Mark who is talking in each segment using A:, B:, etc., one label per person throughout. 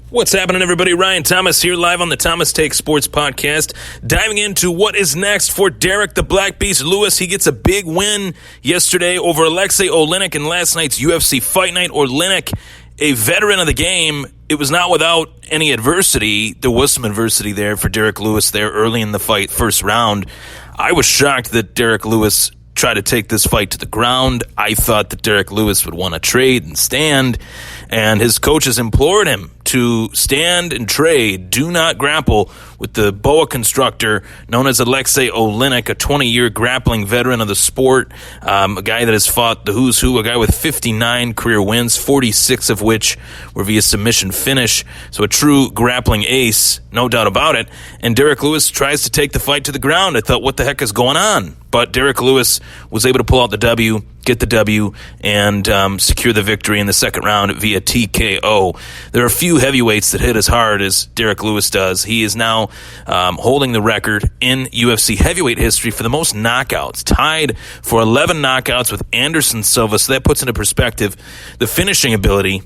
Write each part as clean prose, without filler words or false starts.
A: What's happening, everybody? Ryan Thomas here, live on the Thomas Take Sports Podcast, diving into what is next for Derrick the Black Beast Lewis. He gets a big win yesterday over Aleksei Oleinik in last night's UFC Fight Night. Oleinik, a veteran of the game, it was not without any adversity. There was some adversity there for Derrick Lewis there early in the fight, first round. I was shocked that Derrick Lewis tried to take this fight to the ground. I thought that Derrick Lewis would want to trade and stand, and his coaches implored him to stand and trade. Do not grapple with the boa constructor known as Aleksei Oleinik, a 20-year grappling veteran of the sport, a guy that has fought the who's who, a guy with 59 career wins, 46 of which were via submission finish. So a true grappling ace, no doubt about it. And Derrick Lewis tries to take the fight to the ground. I thought, what the heck is going on? But Derrick Lewis was able to pull out the W, get the W, and secure the victory in the second round via TKO. There are a few heavyweights that hit as hard as Derrick Lewis does. He is now holding the record in UFC heavyweight history for the most knockouts, tied for 11 knockouts with Anderson Silva. So that puts into perspective the finishing ability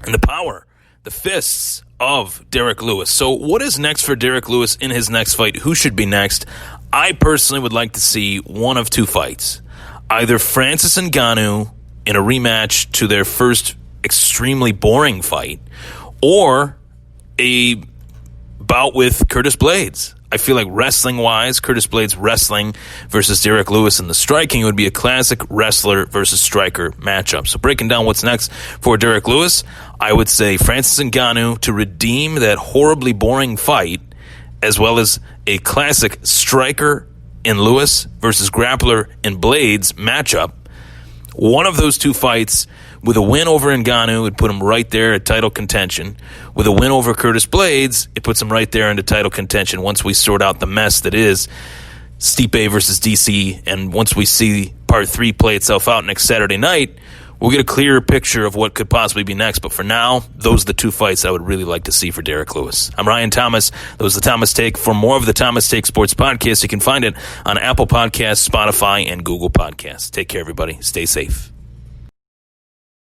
A: and the power, the fists of Derrick Lewis. So what is next for Derrick Lewis in his next fight? Who should be next? I personally would like to see one of two fights. Either Francis Ngannou in a rematch to their first extremely boring fight, or a bout with Curtis Blaydes. I feel like wrestling-wise, Curtis Blaydes wrestling versus Derrick Lewis in the striking would be a classic wrestler versus striker matchup. So breaking down what's next for Derrick Lewis, I would say Francis Ngannou to redeem that horribly boring fight, as well as a classic striker in Lewis versus grappler in Blaydes matchup. One of those two fights, with a win over Ngannou, would put him right there at title contention. With a win over Curtis Blaydes, it puts him right there into title contention once we sort out the mess that is Stipe versus DC. And once we see part 3 play itself out next Saturday night, we'll get a clearer picture of what could possibly be next. But for now, those are the two fights I would really like to see for Derrick Lewis. I'm Ryan Thomas. That was the Thomas Take. For more of the Thomas Take Sports Podcast, you can find it on Apple Podcasts, Spotify, and Google Podcasts. Take care, everybody. Stay safe.